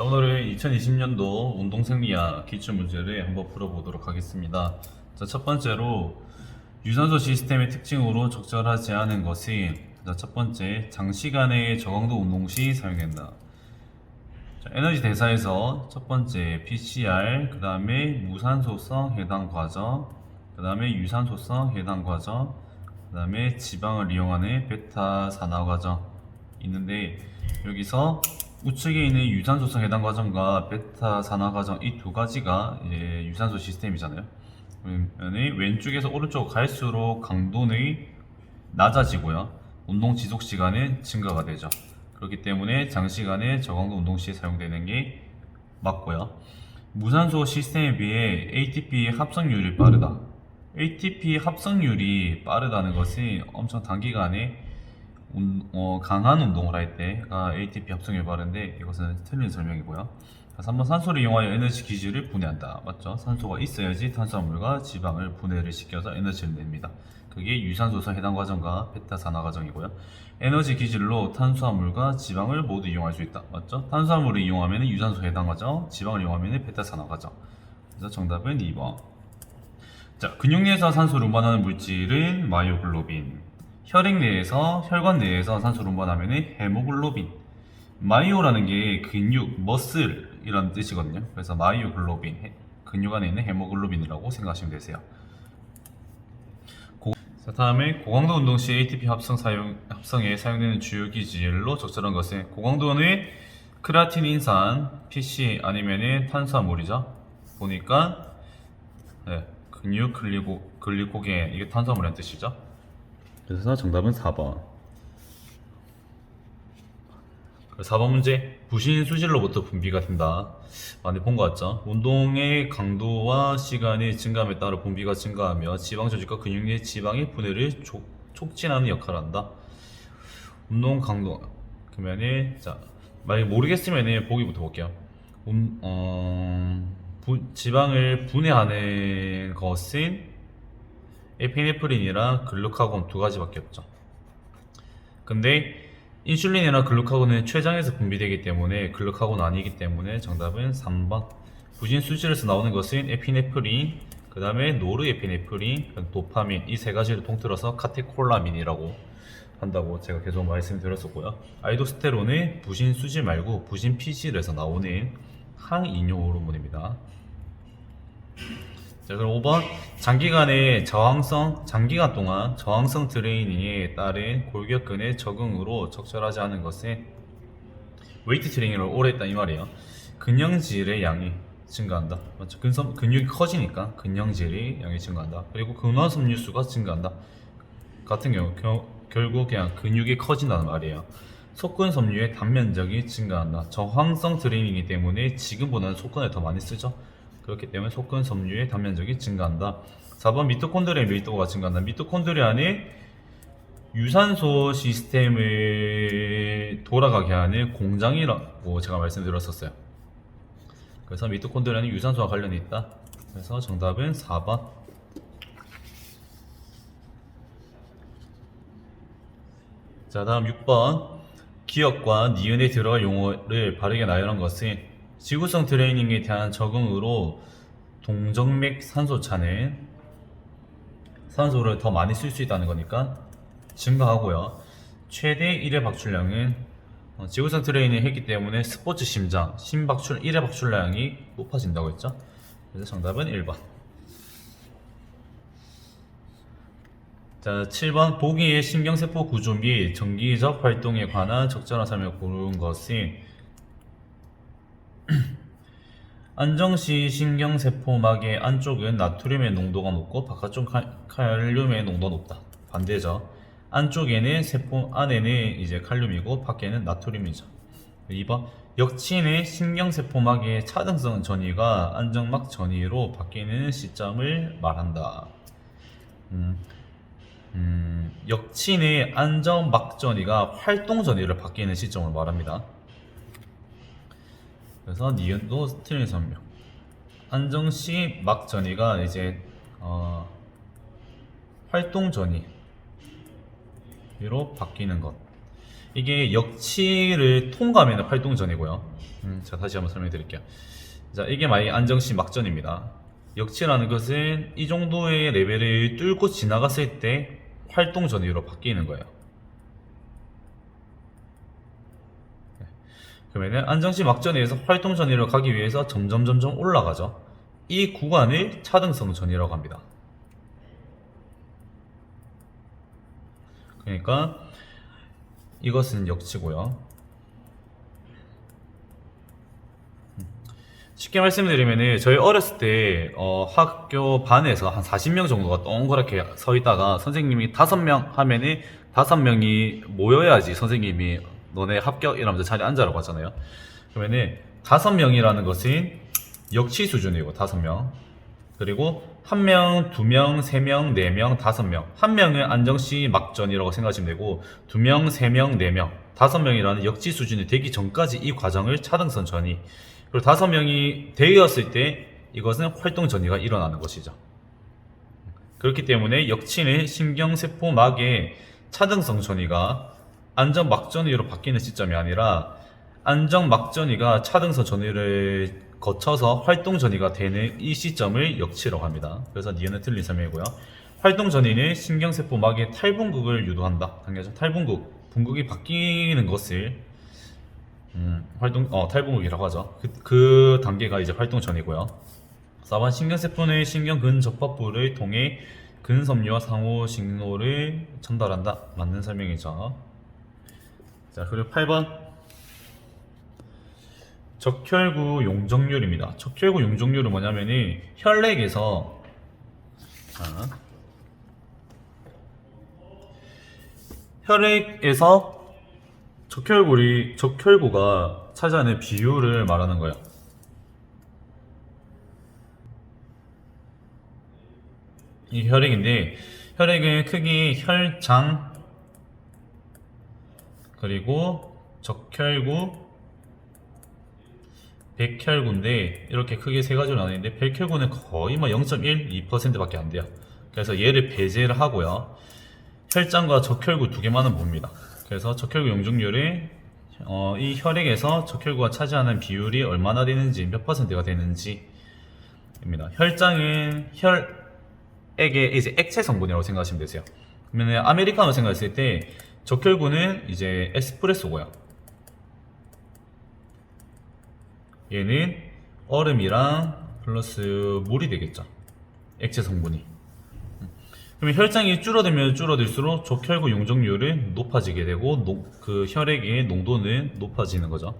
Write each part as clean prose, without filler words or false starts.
오늘은 2020년도 운동생리학 기출문제를 한번 풀어보도록 하겠습니다. 자, 첫 번째로 유산소 시스템의 특징으로 적절하지 않은 것이 첫 번째, 장시간의 저강도 운동 시 사용된다. 자, 에너지 대사에서 첫 번째 PCR, 그 다음에 무산소성 해당 과정, 그 다음에 유산소성 해당 과정, 그 다음에 지방을 이용하는 베타 산화 과정 있는데, 여기서 우측에 있는 유산소성 해당 과정과 베타 산화 과정 이 두 가지가 이제 유산소 시스템이잖아요. 그러면 왼쪽에서 오른쪽 갈수록 강도는 낮아지고요, 운동 지속 시간은 증가가 되죠. 그렇기 때문에 장시간의 저강도 운동 시에 사용되는 게 맞고요. 무산소 시스템에 비해 ATP 합성률이 빠르다. ATP 합성률이 빠르다는 것이 엄청 단기간에 강한 운동을 할 때가 ATP 합성률이 빠른데, 이것은 틀린 설명이고요. 3번, 산소를 이용하여 에너지 기질을 분해한다. 맞죠? 산소가 있어야지 탄수화물과 지방을 분해를 시켜서 에너지를 냅니다. 그게 유산소성 해당 과정과 베타 산화 과정이고요. 에너지 기질로 탄수화물과 지방을 모두 이용할 수 있다. 맞죠? 탄수화물을 이용하면 유산소 해당 과정, 지방을 이용하면 베타 산화 과정. 그래서 정답은 2번. 자, 근육 내에서 산소를 운반하는 물질은 마이오글로빈. 혈액 내에서, 혈관 내에서 산소를 운반하면 헤모글로빈. 마이오라는 게 근육, 머슬이라는 뜻이거든요. 그래서 마이오글로빈, 근육 안에 있는 헤모글로빈이라고 생각하시면 되세요. 자, 다음에 고강도 운동 시 ATP 합성에 사용되는 주요 기질로 적절한 것은, 고강도는 크레아틴인산, PC 아니면 탄수화물이죠. 보니까 근육 글리코겐, 이게 탄수화물이라는 뜻이죠. 그래서 정답은 4번. 4번 문제, 부신 수질로부터 분비가 된다. 많이 본 것 같죠? 운동의 강도와 시간이 증가함에 따라 분비가 증가하며 지방 조직과 근육 내 지방의 분해를 촉진하는 역할을 한다. 운동 강도, 그러면은, 자, 만약에 모르겠으면 보기부터 볼게요. 지방을 분해하는 것은 에피네프린이랑 글루카곤 두 가지밖에 없죠. 근데 인슐린이나 글루카곤은 췌장에서 분비되기 때문에 글루카곤 아니기 때문에 정답은 3번. 부신 수질에서 나오는 것은 에피네프린, 그 다음에 노르에피네프린, 도파민, 이 세 가지를 통틀어서 카테콜라민이라고 한다고 제가 계속 말씀드렸었고요. 알도스테론은 부신 수질 말고 부신 피질에서 나오는 항이뇨 호르몬입니다. 자, 그럼 5번, 장기간 동안 저항성 트레이닝에 따른 골격근의 적응으로 적절하지 않은 것은, 웨이트 트레이닝을 오래 했다 이 말이에요. 근형질의 양이 증가한다. 맞죠? 근육이 커지니까 근형질의 양이 증가한다. 그리고 근화섬유수가 증가한다. 같은 경우 결국 그냥 근육이 커진다는 말이에요. 속근섬유의 단면적이 증가한다. 저항성 트레이닝이기 때문에 지금보다는 속근을 더 많이 쓰죠. 그렇기 때문에 속근섬유의 단면적이 증가한다. 4번, 미토콘드리아의 밀도가 증가한다. 미토콘드리아는 유산소 시스템을 돌아가게 하는 공장이라고 제가 말씀드렸었어요. 그래서 미토콘드리아는 유산소와 관련이 있다. 그래서 정답은 4번. 자, 다음 6번, 기억과 니은에 들어갈 용어를 바르게 나열한 것은, 지구성 트레이닝에 대한 적응으로 동정맥 산소차는 산소를 더 많이 쓸 수 있다는 거니까 증가하고요. 최대 1회 박출량은 지구성 트레이닝을 했기 때문에 스포츠 심장, 1회 박출량이 높아진다고 했죠. 그래서 정답은 1번. 자, 7번, 보기의 신경세포 구조 및 정기적 활동에 관한 적절한 설명을 고른 것은, 안정시 신경세포막의 안쪽은 나트륨의 농도가 높고 바깥쪽 칼륨의 농도가 높다. 반대죠. 안쪽에는 세포 안에는 이제 칼륨이고 밖에는 나트륨이죠. 2번, 역친의 신경세포막의 차등성 전이가 안정막 전이로 바뀌는 시점을 말한다. 역친의 안정막 전이가 활동 전이를 바뀌는 시점을 말합니다. 그래서 니은도 틀린 설명. 안정시 막 전이가 이제 활동 전이로 바뀌는 것. 이게 역치를 통과하면 활동전이고요. 자, 다시 한번 설명해 드릴게요. 자, 이게 만약에 안정시 막전입니다. 역치라는 것은 이 정도의 레벨을 뚫고 지나갔을 때 활동전위로 바뀌는 거예요. 그러면은 안정시 막전위에서 활동전위로 가기 위해서 점점 올라가죠. 이 구간을 차등성 전위라고 합니다. 그러니까 이것은 역치고요. 쉽게 말씀드리면 저희 어렸을 때 학교 반에서 한 40명 정도가 동그랗게 서 있다가 선생님이 5명 하면은 5명이 모여야지 선생님이 너네 합격 이러면서 자리에 앉아라고 하잖아요. 그러면은 5명이라는 것은 역치 수준이고 5명. 그리고 1명, 2명, 3명, 4명, 5명. 1명은 안정시 막전이라고 생각하시면 되고 2명, 3명, 4명, 5명이라는 역치 수준이 되기 전까지 이 과정을 차등선 전위. 그리고 5명이 되었을 때 이것은 활동 전이가 일어나는 것이죠. 그렇기 때문에 역치는 신경세포막의 차등성 전이가 안정 막전이로 바뀌는 시점이 아니라 안정 막전이가 차등성 전이를 거쳐서 활동 전이가 되는 이 시점을 역치라고 합니다. 그래서 니은은 틀린 설명이고요. 활동 전이는 신경세포막의 탈분극을 유도한다. 당연하죠. 탈분극, 분극이 바뀌는 것을 탈분극이라고 하죠. 그 단계가 이제 활동 전이고요. 4번 신경세포는 신경근접합부를 통해 근섬유와 상호 신호를 전달한다. 맞는 설명이죠. 자, 그리고 8번 적혈구 용적률입니다. 적혈구 용적률은 뭐냐면은 혈액에서 적혈구가 차지하는 비율을 말하는 거예요. 이 혈액인데 혈액은 크게 혈장 그리고 적혈구 백혈구인데 이렇게 크게 세 가지로 나뉘는데 백혈구는 거의 뭐 0.1, 2%밖에 안 돼요. 그래서 얘를 배제를 하고요. 혈장과 적혈구 두 개만은 봅니다. 그래서 적혈구 용적률이 이 혈액에서 적혈구가 차지하는 비율이 얼마나 되는지 몇 퍼센트가 되는지입니다. 혈장은 혈액의 이제 액체 성분이라고 생각하시면 되세요. 그러면 아메리카노 생각했을 때 적혈구는 이제 에스프레소고요. 얘는 얼음이랑 플러스 물이 되겠죠. 액체 성분이. 그러면 혈장이 줄어들면 줄어들수록 적혈구 용적률은 높아지게 되고 그 혈액의 농도는 높아지는 거죠.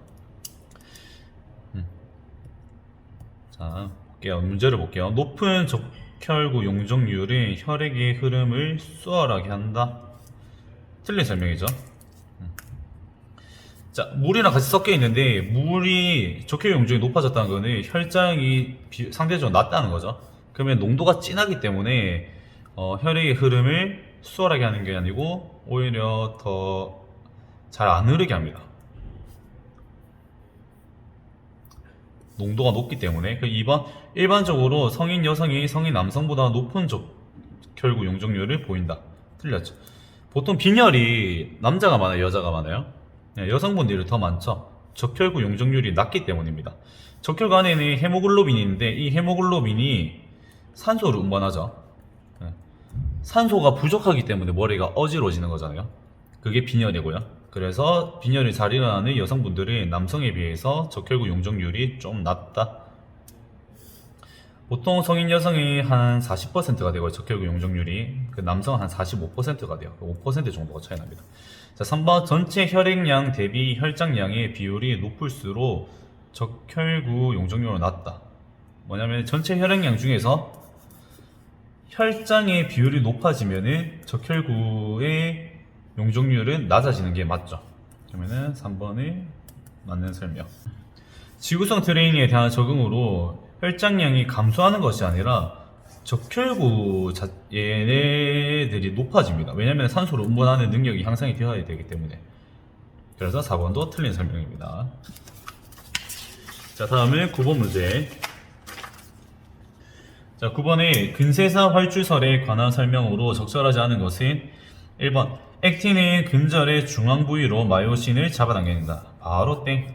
자, 볼게요. 문제를 볼게요. 높은 적혈구 용적률은 혈액의 흐름을 수월하게 한다. 틀린 설명이죠. 자, 물이랑 같이 섞여 있는데 물이 적혈구 용적이 높아졌다는 거는 혈장이 상대적으로 낮다는 거죠. 그러면 농도가 진하기 때문에 혈액의 흐름을 수월하게 하는 게 아니고 오히려 더 잘 안 흐르게 합니다. 농도가 높기 때문에. 2번 일반적으로 성인 여성이 성인 남성보다 높은 적혈구 용적률을 보인다. 틀렸죠. 보통 빈혈이 남자가 많아요, 여자가 많아요? 네, 여성분들이 더 많죠. 적혈구 용적률이 낮기 때문입니다. 적혈구 안에는 헤모글로빈이 있는데 이 헤모글로빈이 산소를 운반하죠. 네. 산소가 부족하기 때문에 머리가 어지러지는 거잖아요. 그게 빈혈이고요. 그래서 빈혈이 잘 일어나는 여성분들은 남성에 비해서 적혈구 용적률이 좀 낮다. 보통 성인 여성이 한 40%가 되고 적혈구 용적률이 그 남성은 한 45%가 돼요. 5% 정도가 차이 납니다. 자, 3번 전체 혈액량 대비 혈장량의 비율이 높을수록 적혈구 용적률은 낮다. 뭐냐면 전체 혈액량 중에서 혈장의 비율이 높아지면은 적혈구의 용적률은 낮아지는 게 맞죠. 그러면은 3번이 맞는 설명. 지구성 트레이닝에 대한 적응으로 혈장량이 감소하는 것이 아니라 적혈구 얘네들이 높아집니다. 왜냐면 산소를 운반하는 능력이 향상이 되어야 되기 때문에. 그래서 4번도 틀린 설명입니다. 자, 다음은 9번 문제. 자, 9번에 근세사 활주설에 관한 설명으로 적절하지 않은 것은 1번 액틴의 근절의 중앙 부위로 마요신을 잡아당긴다. 바로 땡.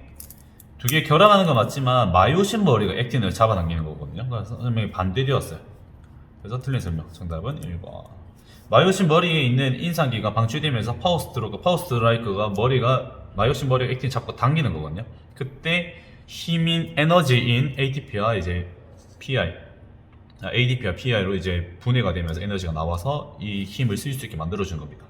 두 개 결합하는 건 맞지만 마요신 머리가 액틴을 잡아당기는 거거든요. 그래서 설명이 반대되었어요. 그래서 틀린 설명. 정답은 1번. 마요신 머리에 있는 인상기가 방출되면서 파워스트라이크가 마요신 머리가 액틴 잡고 당기는 거거든요. 그때 힘인 에너지인 ATP와 이제 ADP와 PI로 이제 분해가 되면서 에너지가 나와서 이 힘을 쓸 수 있게 만들어주는 겁니다.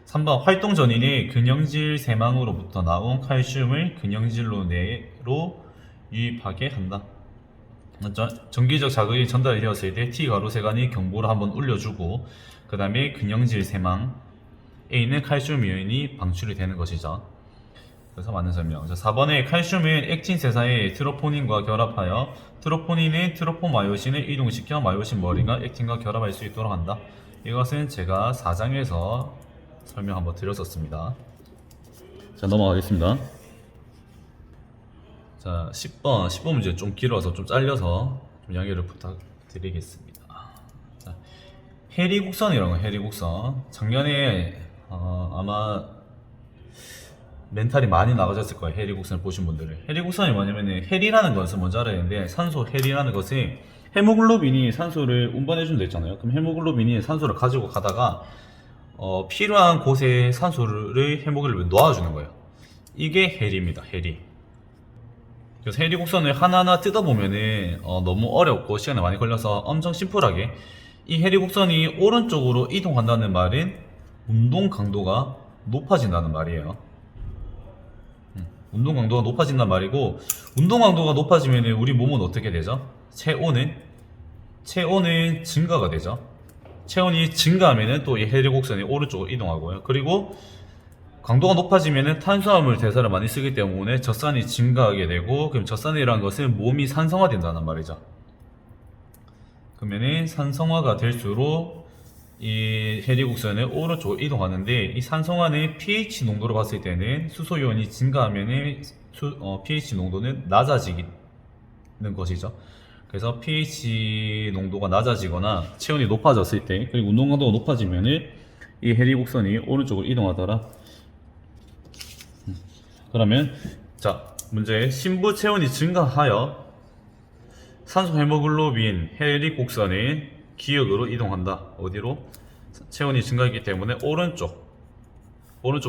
3번 활동 전인이 근영질 세망으로부터 나온 칼슘을 근영질로 내로 유입하게 한다. 전기적 자극이 전달이 되었을 때 T가로세관이 경보를 한번 울려주고 그 다음에 근영질 세망에 있는 칼슘 이온이 방출이 되는 것이죠. 그래서 맞는 설명. 4번에 칼슘은 액틴세사의 트로포닌과 결합하여 트로포닌은 트로포마요신을 이동시켜 마요신 머리가 액틴과 결합할 수 있도록 한다. 이것은 제가 4장에서 설명 한번 드렸었습니다. 자, 넘어가겠습니다. 자, 10번 문제 좀 길어서 좀 잘려서 좀 양해를 부탁드리겠습니다. 자, 해리국선이라는 거, 해리국선. 작년에 아마 멘탈이 많이 나가졌을 거예요. 해리국선을 보신 분들은. 해리국선이 뭐냐면은 해리라는 것을 먼저 알아야 되는데 산소 해리라는 것이 헤모글로빈이 산소를 운반해준다 했잖아요. 그럼 헤모글로빈이 산소를 가지고 가다가 필요한 곳에 산소를 헤모글로빈 놓아주는 거예요. 이게 해리입니다. 해리. 그래서 해리 곡선을 하나하나 뜯어보면은 너무 어렵고 시간이 많이 걸려서 엄청 심플하게 이 해리 곡선이 오른쪽으로 이동한다는 말은 운동 강도가 높아진다는 말이에요. 운동 강도가 높아진다는 말이고, 운동 강도가 높아지면 우리 몸은 어떻게 되죠? 체온은 증가가 되죠. 체온이 증가하면 또 이 해리 곡선이 오른쪽으로 이동하고요. 그리고 강도가 높아지면 탄수화물 대사를 많이 쓰기 때문에 젖산이 증가하게 되고, 그럼 젖산이라는 것은 몸이 산성화된다는 말이죠. 그러면은 산성화가 될수록 이 해리국선은 오른쪽으로 이동하는데, 이 산성화는 pH 농도로 봤을 때는 수소이온이 증가하면 pH 농도는 낮아지는 것이죠. 그래서 pH 농도가 낮아지거나 체온이 높아졌을 때, 그리고 운동 강도가 높아지면 이 해리국선이 오른쪽으로 이동하더라. 그러면 자, 문제. 신부 체온이 증가하여 산소 헤모글로빈 해리곡선이 기역으로 이동한다. 어디로? 체온이 증가했기 때문에 오른쪽으로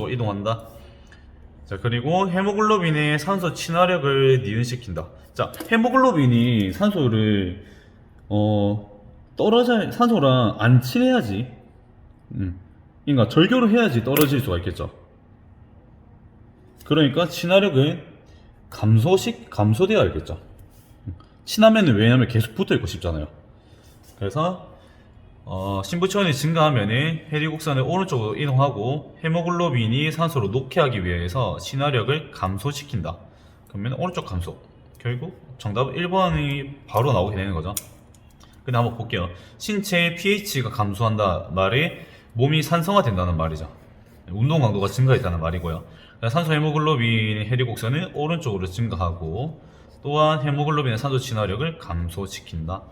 이동한다. 자, 그리고 헤모글로빈의 산소 친화력을 니은시킨다. 자, 헤모글로빈이 산소를 산소랑 안 친해야지, 그러니까 절교를 해야지 떨어질 수가 있겠죠. 그러니까 친화력은 감소되어야겠죠. 친하면은, 왜냐면 계속 붙어있고 싶잖아요. 그래서 신부체온이 증가하면은 해리곡선을 오른쪽으로 이동하고 헤모글로빈이 산소로 녹게 하기 위해서 친화력을 감소시킨다. 그러면 오른쪽 감소. 결국 정답은 1번이 바로 나오게 되는 거죠. 근데 한번 볼게요. 신체의 pH가 감소한다 말이 몸이 산성화된다는 말이죠. 운동 강도가 증가했다는 말이고요. 산소 헤모글로빈 해리곡선은 오른쪽으로 증가하고, 또한 헤모글로빈의 산소 친화력을 감소시킨다.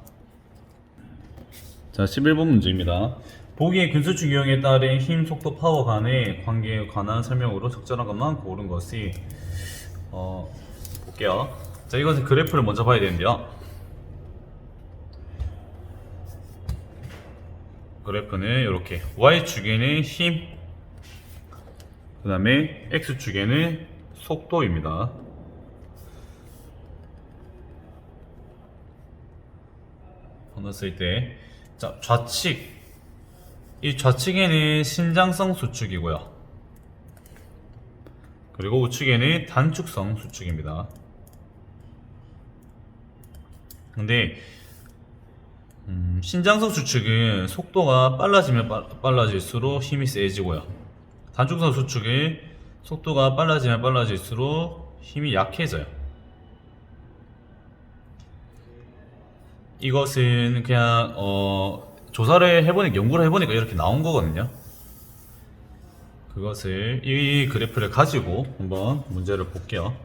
자, 11번 문제입니다. 보기의 근수축 유형에 따른 힘, 속도, 파워 간의 관계에 관한 설명으로 적절한 것만 고른 것이 볼게요. 자, 이것은 그래프를 먼저 봐야 되는데요. 그래프는 이렇게 Y축에는 힘, 그 다음에 X축에는 속도입니다. 넣었을 때, 자, 이 좌측에는 신장성 수축이고요. 그리고 우측에는 단축성 수축입니다. 근데 신장성 수축은 속도가 빨라지면 빨라질수록 힘이 세지고요. 단축성 수축은 속도가 빨라지면 빨라질수록 힘이 약해져요. 이것은 그냥 연구를 해보니까 이렇게 나온 거거든요. 그것을, 이 그래프를 가지고 한번 문제를 볼게요.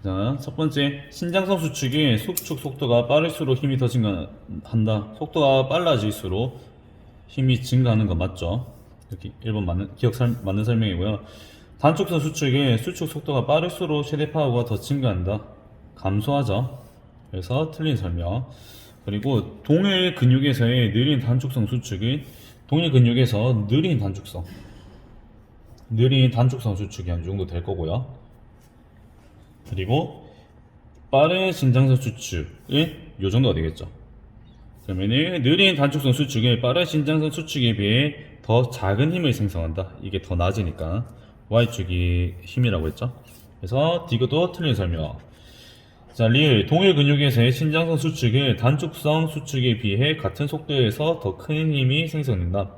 자, 첫 번째, 신장성 수축이 수축 속도가 빠를수록 힘이 더 증가한다. 속도가 빨라질수록 힘이 증가하는 거 맞죠? 이렇게 1번 맞는 설명이고요. 단축성 수축의 수축 속도가 빠를수록 최대 파워가 더 증가한다. 감소하죠. 그래서 틀린 설명. 그리고 동일 근육에서의 느린 단축성 수축은 동일 근육에서 느린 단축성 수축이 한 정도 될 거고요. 그리고 빠른 신장성 수축은 요 정도가 되겠죠. 그러면은 느린 단축성 수축은 빠른 신장성 수축에 비해 더 작은 힘을 생성한다. 이게 더 낮으니까 Y축이 힘이라고 했죠. 그래서 D도 틀린 설명. 자, 리을 동일 근육에서의 신장성 수축은 단축성 수축에 비해 같은 속도에서 더 큰 힘이 생성된다.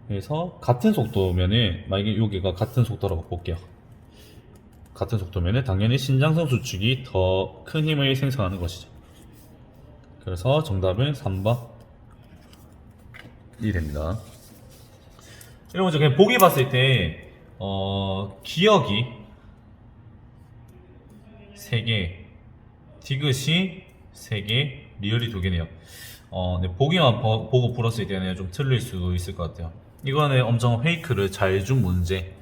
그래서 같은 속도면은 만약에 여기가 같은 속도라고 볼게요. 같은 속도면은 당연히 신장성 수축이 더 큰 힘을 생성하는 것이죠. 그래서 정답은 3번이 됩니다. 이런 거죠. 그냥 보기 봤을 때 기억이 3개, 디귿이 3개, 리얼이 2개네요. 네, 보기만 보고 풀었을 때는 좀 틀릴 수도 있을 것 같아요. 이거는 엄청 페이크를 잘 준 문제,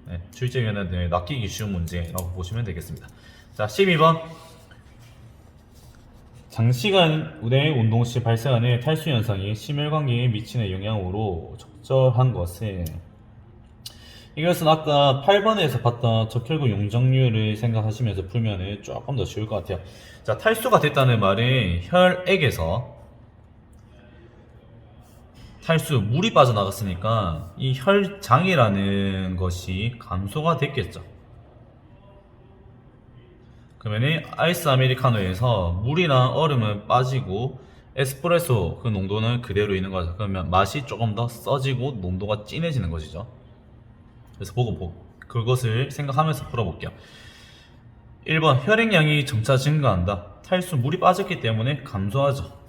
네, 출제위원한테 낚이기 쉬운 문제라고 보시면 되겠습니다. 자, 12번. 장시간 내 운동 시 발생하는 탈수 현상이 심혈관계에 미치는 영향으로 적절한 것은, 이것은 아까 8번에서 봤던 적혈구 용적률을 생각하시면서 풀면 조금 더 쉬울 것 같아요. 자, 탈수가 됐다는 말은 혈액에서 물이 빠져나갔으니까 이 혈장이라는 것이 감소가 됐겠죠. 그러면 아이스 아메리카노에서 물이랑 얼음은 빠지고 에스프레소 그 농도는 그대로 있는 거죠. 그러면 맛이 조금 더 써지고 농도가 진해지는 것이죠. 그래서 그것을 생각하면서 풀어볼게요. 1번 혈액량이 점차 증가한다. 탈수 물이 빠졌기 때문에 감소하죠.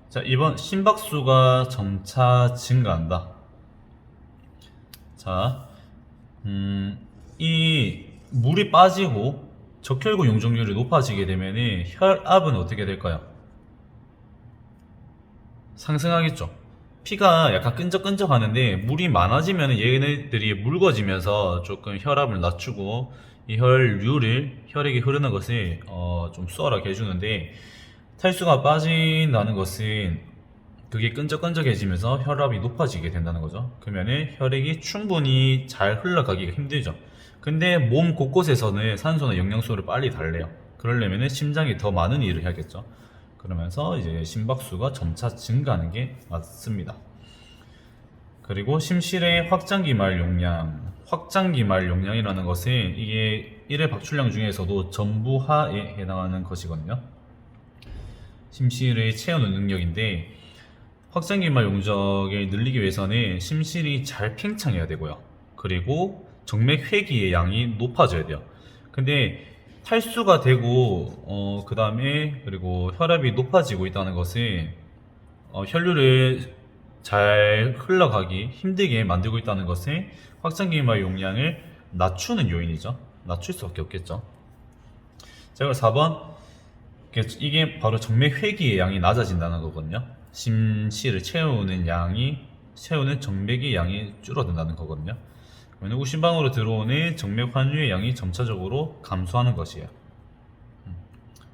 자, 2번 심박수가 점차 증가한다. 자, 이 물이 빠지고 적혈구 용적률이 높아지게 되면 혈압은 어떻게 될까요? 상승하겠죠. 피가 약간 끈적끈적 하는데 물이 많아지면 얘네들이 묽어지면서 조금 혈압을 낮추고 이 혈류를 혈액이 흐르는 것을 좀 수월하게 해주는데, 탈수가 빠진다는 것은 그게 끈적끈적해지면서 혈압이 높아지게 된다는 거죠. 그러면은 혈액이 충분히 잘 흘러가기가 힘들죠. 근데 몸 곳곳에서는 산소나 영양소를 빨리 달래요. 그러려면은 심장이 더 많은 일을 해야겠죠. 그러면서 이제 심박수가 점차 증가하는 게 맞습니다. 그리고 심실의 확장기말 용량이라는 것은 이게 1회 박출량 중에서도 전부하에 해당하는 것이거든요. 심실을 채우는 능력인데, 확장기말 용적을 늘리기 위해서는 심실이 잘 팽창해야 되고요. 그리고 정맥 회기의 양이 높아져야 돼요. 근데 탈수가 되고 그 다음에 그리고 혈압이 높아지고 있다는 것은 혈류를 잘 흘러가기 힘들게 만들고 있다는 것은 확장기말 용량을 낮추는 요인이죠. 낮출 수밖에 없겠죠. 자, 그리고 4번. 이게 바로 정맥 회기의 양이 낮아진다는 거거든요. 심실을 채우는 정맥의 양이 줄어든다는 거거든요. 그러면 우심방으로 들어오는 정맥 환유의 양이 점차적으로 감소하는 것이에요.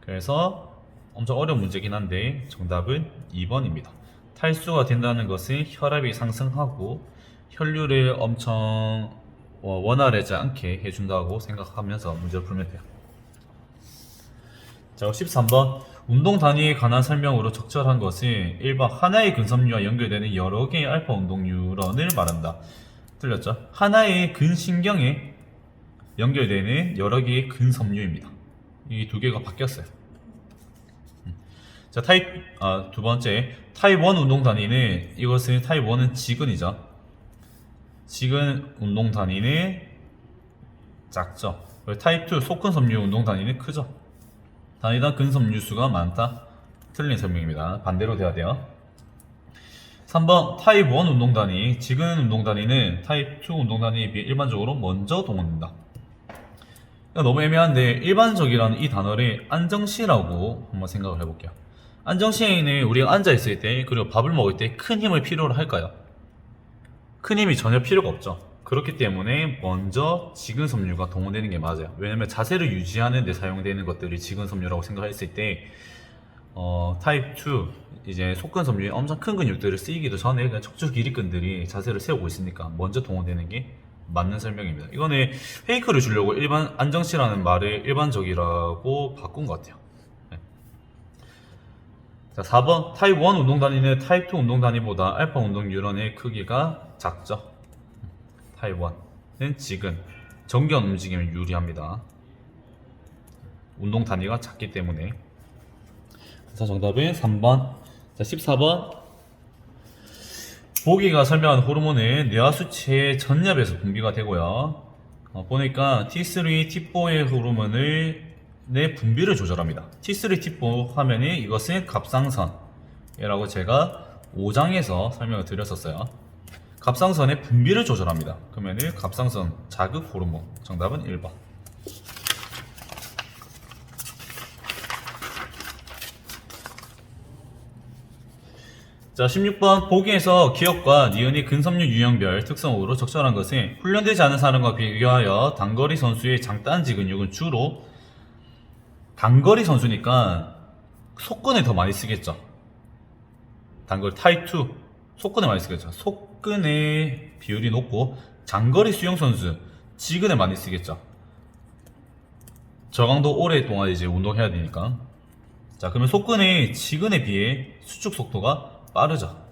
그래서 엄청 어려운 문제긴 한데 정답은 2번입니다. 탈수가 된다는 것은 혈압이 상승하고 혈류를 엄청 원활하지 않게 해준다고 생각하면서 문제를 풀면 돼요. 자, 13번. 운동 단위에 관한 설명으로 적절한 것은 1번 하나의 근섬유와 연결되는 여러 개의 알파 운동 뉴런을 말한다. 틀렸죠? 하나의 근신경에 연결되는 여러 개의 근섬유입니다. 이 두 개가 바뀌었어요. 자, 두 번째. 타입 1 운동 단위는, 이것은 타입 1은 지근이죠. 지근 운동 단위는 작죠. 타입 2 속근섬유 운동 단위는 크죠. 단위당 근섬유 수가 많다. 틀린 설명입니다. 반대로 돼야 돼요. 3번 타입 1 운동 단위, 지근 운동 단위는 타입 2 운동 단위에 비해 일반적으로 먼저 동원된다. 너무 애매한데 일반적이라는 이 단어를 안정시라고 한번 생각을 해볼게요. 안정시에는 우리가 앉아있을 때 그리고 밥을 먹을 때 큰 힘을 필요로 할까요? 큰 힘이 전혀 필요가 없죠. 그렇기 때문에 먼저 지근섬유가 동원되는 게 맞아요. 왜냐면 자세를 유지하는 데 사용되는 것들이 지근섬유라고 생각했을 때 타입 2 이제 속근섬유에 엄청 큰 근육들을 쓰이기도 전에 그냥 척추 길이근들이 자세를 세우고 있으니까 먼저 동원되는 게 맞는 설명입니다. 이거는 페이크를 주려고 일반 안정치라는 말을 일반적이라고 바꾼 것 같아요. 네. 자, 4번 타입 1 운동 단위는 타입 2 운동 단위보다 알파 운동 뉴런의 크기가 작죠. 타입 1은 지근 정견 움직임이 유리합니다. 운동 단위가 작기 때문에. 그래서 정답은 3번. 자, 14번. 보기가 설명한 호르몬은 뇌와 수체의 전엽에서 분비가 되고요. 보니까 T3, T4의 호르몬을 내 분비를 조절합니다. T3, T4 하면은 이것은 갑상선이라고 제가 5장에서 설명을 드렸었어요. 갑상선의 분비를 조절합니다. 그러면은 갑상선 자극 호르몬. 정답은 1번. 자, 16번 보기에서 기억과 니은의 근섬유 유형별 특성으로 적절한 것은 훈련되지 않은 사람과 비교하여 단거리 선수의 장단지 근육은 주로 단거리 선수니까 속근에 더 많이 쓰겠죠. 단거리 타입 2 속근에 많이 쓰겠죠. 속근의 비율이 높고 장거리 수영 선수 지근에 많이 쓰겠죠. 저강도 오랫동안 이제 운동해야 되니까. 자, 그러면 속근의 지근에 비해 수축 속도가 빠르죠.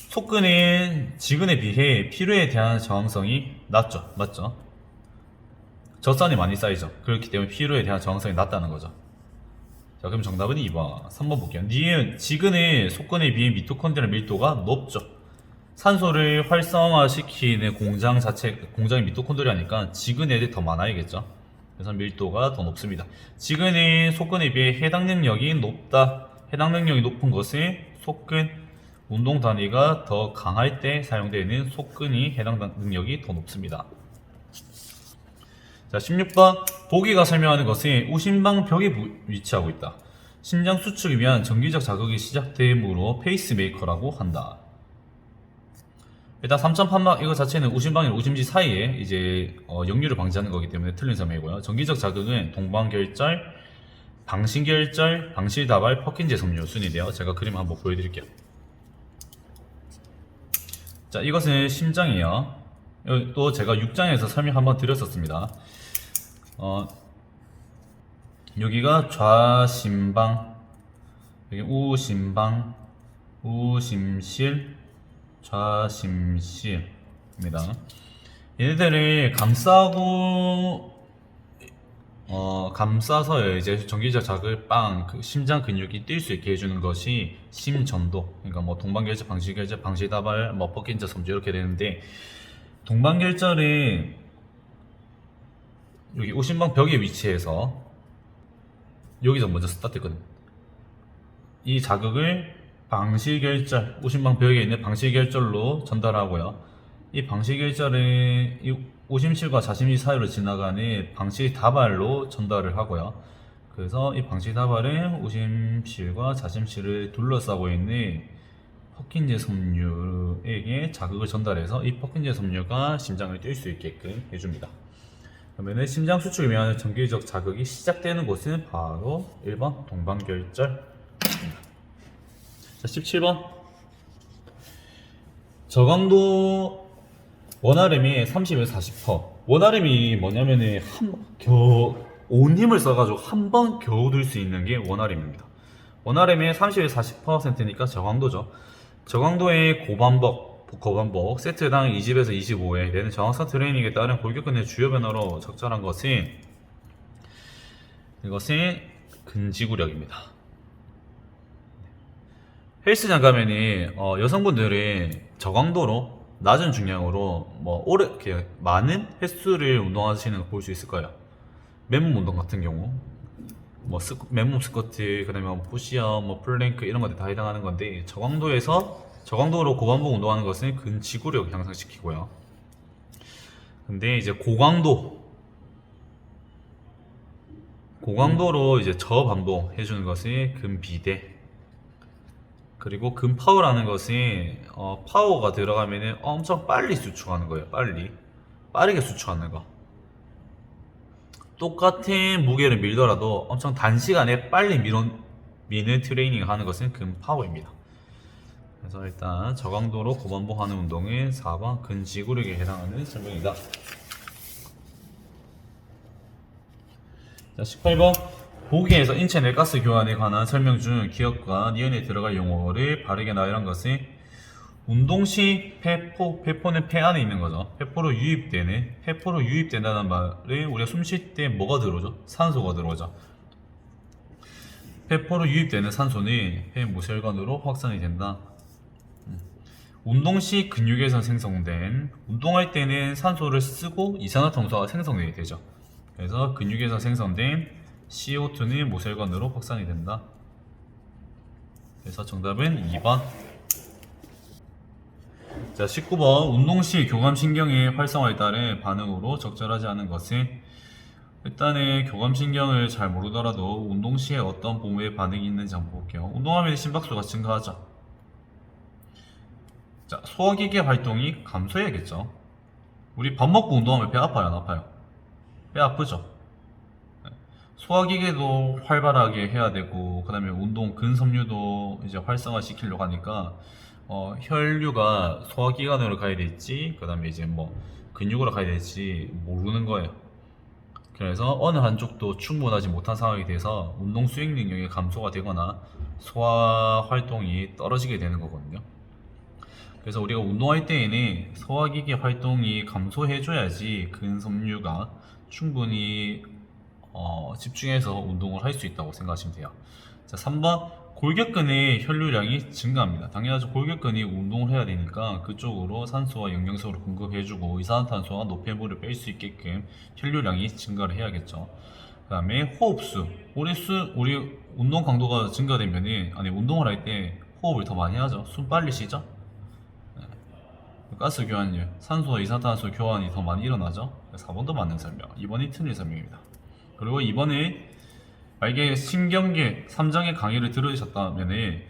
속근은 지근에 비해 피로에 대한 저항성이 낮죠. 맞죠? 젖산이 많이 쌓이죠. 그렇기 때문에 피로에 대한 저항성이 낮다는 거죠. 자, 그럼 정답은 2번. 3번 볼게요. 니은 지근의 속근에 비해 미토콘드리아 밀도가 높죠. 산소를 활성화시키는 공장이 미토콘드리아니까 지근에 더 많아야겠죠. 그래서 밀도가 더 높습니다. 지근의 속근에 비해 해당 능력이 높다. 해당 능력이 높은 것은 속근 운동 단위가 더 강할 때 사용되는 속근이 해당 능력이 더 높습니다. 자, 16번 보기가 설명하는 것은 우심방 벽에 위치하고 있다. 심장 수축을 위한 정기적 자극이 시작되므로 페이스메이커라고 한다. 일단 3천 판막 이거 자체는 우심방이랑 우심지 사이에 이제 역류를 방지하는 거기 때문에 틀린 설명이고요. 정기적 자극은 동방결절, 방신결절, 방실다발, 퍼킨제 섬유 순인데요. 제가 그림 한번 보여드릴게요. 자, 이것은 심장이에요. 또 제가 6장에서 설명 한번 드렸었습니다. 여기가 좌심방, 여기 우심방, 우심실, 좌심실입니다. 얘네들을 감싸서 이제 정기적 자극을 그 심장 근육이 뛸 수 있게 해주는 것이 심전도. 그러니까 뭐 동방결절, 방실결절, 방실다발, 뭐 퍼킨제 섬유 이렇게 되는데 동방결절은 여기 우심방 벽에 위치해서 여기서 먼저 스타트했거든. 이 자극을 방실결절, 우심방 벽에 있는 방실결절로 전달하고요. 이 방실결절은 이 우심실과 좌심실 사이로 지나가는 방실다발로 전달을 하고요. 그래서 이 방실다발은 우심실과 좌심실을 둘러싸고 있는 퍼킨제 섬유에게 자극을 전달해서 이 퍼킨제 섬유가 심장을 뛸 수 있게끔 해줍니다. 그러면 심장 수축을 위한 정기적 자극이 시작되는 곳은 바로 1번 동방결절. 자, 17번 저강도 원RM이 30에서 40%. 원RM이 뭐냐면은 온 힘을 써가지고 한 번 겨우 들 수 있는 게 원RM입니다. 원RM의 30에서 40%니까 저강도죠. 저강도의 고반복 세트당 20에서 25회 되는 저항성 트레이닝에 따른 골격근의 주요 변화로 적절한 것은 이것은 근지구력입니다. 헬스장 가면은 여성분들은 저강도로 낮은 중량으로 뭐 많은 횟수를 운동하시는 거 볼 수 있을 거예요. 맨몸 운동 같은 경우 뭐 맨몸 스쿼트, 그다음에 뭐 푸시업, 뭐 플랭크 이런 것들 다 해당하는 건데 저강도로 고반복 운동하는 것은 근지구력 향상시키고요. 근데 이제 고강도 고강도로 이제 저반복 해주는 것이 근비대. 그리고 근파워라는 것이 파워가 들어가면은 엄청 빨리 수축하는 거예요. 빠르게 수축하는 거. 똑같은 무게를 밀더라도 엄청 단시간에 빨리 미는 트레이닝을 하는 것은 근파워입니다. 그래서 일단 저강도로 고반복하는 운동은 4번 근지구력에 해당하는 설명이다. 자, 18번 보기에서 인체 내가스 교환에 관한 설명 중 기억과 니은에 들어갈 용어를 바르게 나열한 것은 운동 시 폐포는 폐 안에 있는 거죠. 폐포로 유입된다는 말은 우리가 숨 쉴 때 뭐가 들어오죠? 산소가 들어오죠. 폐포로 유입되는 산소는 폐 모세혈관으로 확산이 된다. 운동 시 근육에서 생성된, 운동할 때는 산소를 쓰고 이산화탄소가 생성되게 되죠. 그래서 근육에서 생성된 CO2는 모세혈관으로 확산이 된다. 그래서 정답은 2번. 자, 19번 운동 시 교감신경의 활성화에 따른 반응으로 적절하지 않은 것은, 일단은 교감신경을 잘 모르더라도 운동 시에 어떤 부분에 반응이 있는지 한번 볼게요. 운동하면 심박수가 증가하죠. 자, 소화기계 활동이 감소해야겠죠. 우리 밥 먹고 운동하면 배 아파요, 안 아파요? 배 아프죠. 소화기계도 활발하게 해야 되고, 그 다음에 운동 근섬유도 이제 활성화 시키려고 하니까 혈류가 소화기관으로 가야 될지, 그 다음에 이제 뭐 근육으로 가야 될지 모르는 거예요. 그래서 어느 한쪽도 충분하지 못한 상황이 돼서 운동 수행 능력이 감소가 되거나 소화 활동이 떨어지게 되는 거거든요. 그래서 우리가 운동할 때에는 소화기계 활동이 감소해줘야지 근섬유가 충분히 집중해서 운동을 할 수 있다고 생각하시면 돼요. 자, 3번 골격근의 혈류량이 증가합니다. 당연하죠. 골격근이 운동을 해야 되니까 그쪽으로 산소와 영양소를 공급해주고 이산화탄소와 노폐물을 뺄 수 있게끔 혈류량이 증가를 해야겠죠. 그 다음에 호흡수. 우리 운동 강도가 증가되면은, 운동을 할 때 호흡을 더 많이 하죠. 숨 빨리 쉬죠. 가스 교환율, 산소와 이산화탄소 교환이 더 많이 일어나죠. 4번도 맞는 설명, 2번이 틀린 설명입니다. 그리고 2번에 만약에 신경계 3장의 강의를 들으셨다면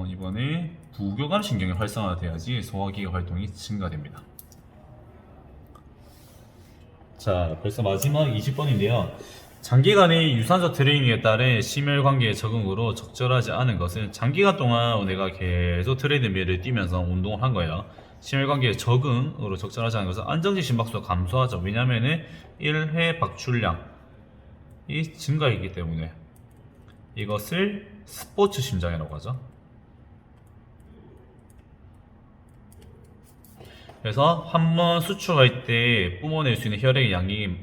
이번에 부교감 신경이 활성화돼야지 소화기계 활동이 증가됩니다. 자, 벌써 마지막 20번인데요. 장기간의 유산소 트레이닝에 따른 심혈관계의 적응으로 적절하지 않은 것은, 장기간 동안 내가 계속 트레드밀을 뛰면서 운동을 한 거예요. 심혈관계의 적응으로 적절하지 않은 것은 안정지 심박수가 감소하죠. 왜냐면은 1회 박출량이 증가했기 때문에. 이것을 스포츠 심장이라고 하죠. 그래서 한번 수축할 때 뿜어낼 수 있는 혈액의 양이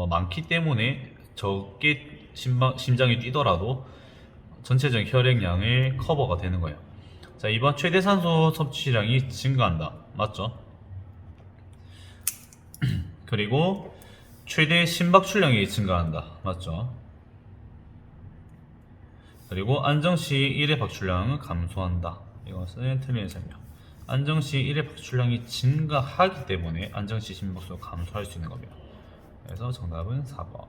많기 때문에 적게 심장이 뛰더라도 전체적인 혈액량을 커버가 되는 거예요. 자, 2번 최대 산소 섭취량이 증가한다. 맞죠? 그리고 최대 심박출량이 증가한다. 맞죠? 그리고 안정시 1회 박출량은 감소한다. 이것은 틀린 설명. 안정시 1회 박출량이 증가하기 때문에 안정시 심박수가 감소할 수 있는 겁니다. 그래서 정답은 4번.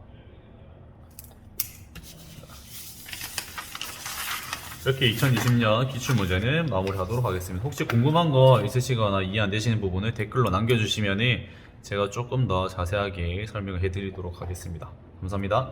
이렇게 2020년 기출문제는 마무리하도록 하겠습니다. 혹시 궁금한 거 있으시거나 이해 안 되시는 부분을 댓글로 남겨주시면 제가 조금 더 자세하게 설명을 해드리도록 하겠습니다. 감사합니다.